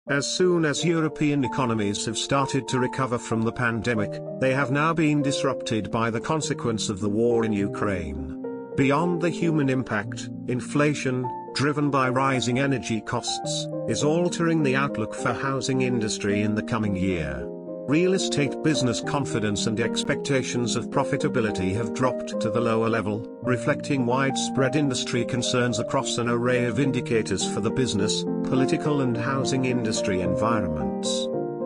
As soon as European economies have started to recover from the pandemic, they have now been disrupted by the consequence of the war in Ukraine. Beyond the human impact, inflation, driven by rising energy costs, is altering the outlook for housing industry in the coming year. Real estate business confidence and expectations of profitability have dropped to the lower level, reflecting widespread industry concerns across an array of indicators for the business, political and housing industry environments.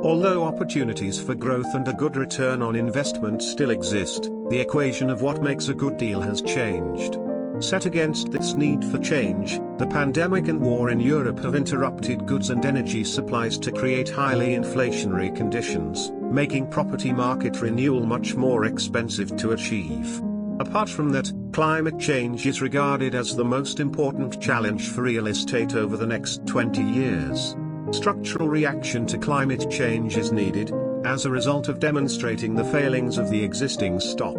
Although opportunities for growth and a good return on investment still exist, the equation of what makes a good deal has changed. Set against this need for change, the pandemic and war in Europe have interrupted goods and energy supplies to create highly inflationary conditions, making property market renewal much more expensive to achieve. Apart from that, climate change is regarded as the most important challenge for real estate over the next 20 years. Structural reaction to climate change is needed, as a result of demonstrating the failings of the existing stock.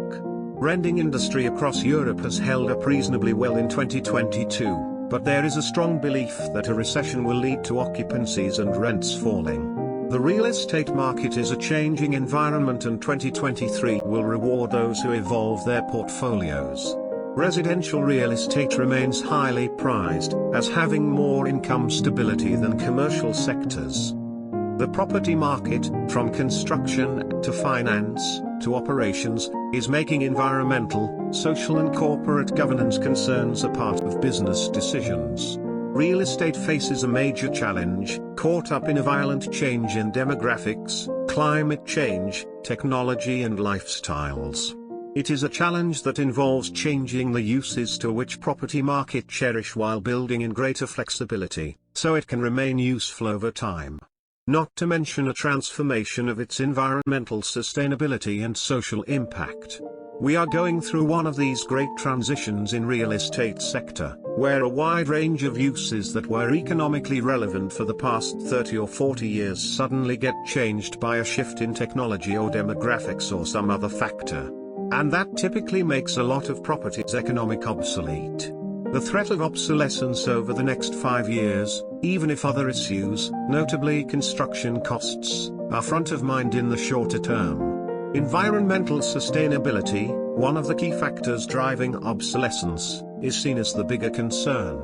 Renting industry across Europe has held up reasonably well in 2022, but there is a strong belief that a recession will lead to occupancies and rents falling. The real estate market is a changing environment, and 2023 will reward those who evolve their portfolios. Residential real estate remains highly prized, as having more income stability than commercial sectors. The property market, from construction to finance to operations, is making environmental, social and corporate governance concerns a part of business decisions. Real estate faces a major challenge, caught up in a violent change in demographics, climate change, technology and lifestyles. It is a challenge that involves changing the uses to which property market cherish while building in greater flexibility, so it can remain useful over time. Not to mention a transformation of its environmental sustainability and social impact. We are going through one of these great transitions in real estate sector, where a wide range of uses that were economically relevant for the past 30 or 40 years suddenly get changed by a shift in technology or demographics or some other factor. And that typically makes a lot of properties economic obsolete. The threat of obsolescence over the next 5 years, even if other issues, notably construction costs, are front of mind in the shorter term. Environmental sustainability, one of the key factors driving obsolescence, is seen as the bigger concern.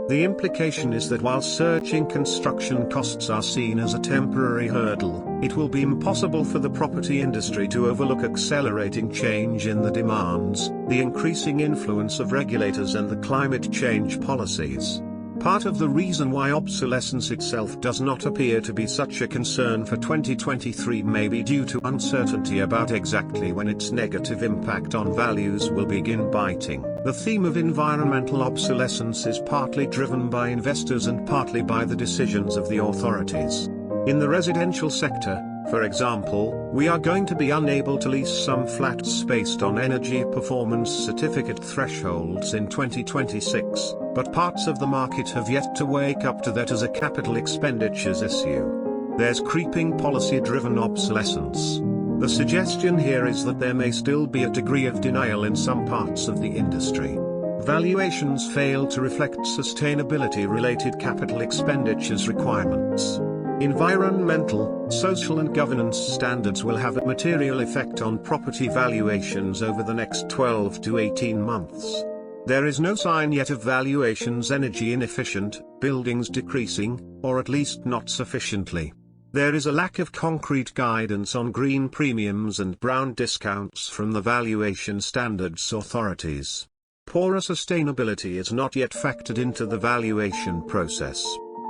The implication is that while surging construction costs are seen as a temporary hurdle, it will be impossible for the property industry to overlook accelerating change in the demands, the increasing influence of regulators and the climate change policies. Part of the reason why obsolescence itself does not appear to be such a concern for 2023 may be due to uncertainty about exactly when its negative impact on values will begin biting. The theme of environmental obsolescence is partly driven by investors and partly by the decisions of the authorities. In the residential sector, for example, we are going to be unable to lease some flats based on energy performance certificate thresholds in 2026, but parts of the market have yet to wake up to that as a capital expenditures issue. There's creeping policy-driven obsolescence. The suggestion here is that there may still be a degree of denial in some parts of the industry. Valuations fail to reflect sustainability-related capital expenditures requirements. Environmental, social and governance standards will have a material effect on property valuations over the next 12 to 18 months. There is no sign yet of valuations energy inefficient, buildings decreasing, or at least not sufficiently. There is a lack of concrete guidance on green premiums and brown discounts from the valuation standards authorities. Poorer sustainability is not yet factored into the valuation process.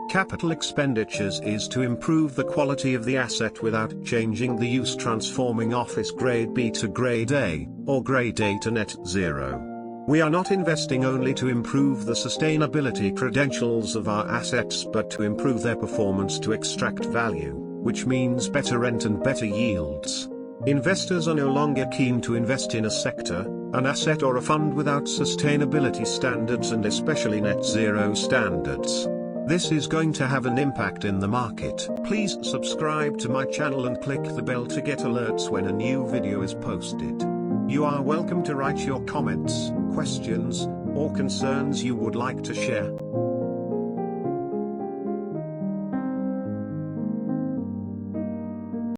Capital expenditures is to improve the quality of the asset without changing the use, transforming office grade B to grade A, or grade A to net zero. We are not investing only to improve the sustainability credentials of our assets but to improve their performance to extract value, which means better rent and better yields. Investors are no longer keen to invest in a sector, an asset or a fund without sustainability standards and especially net zero standards. This is going to have an impact in the market. Please subscribe to my channel and click the bell to get alerts when a new video is posted. You are welcome to write your comments, questions, or concerns you would like to share.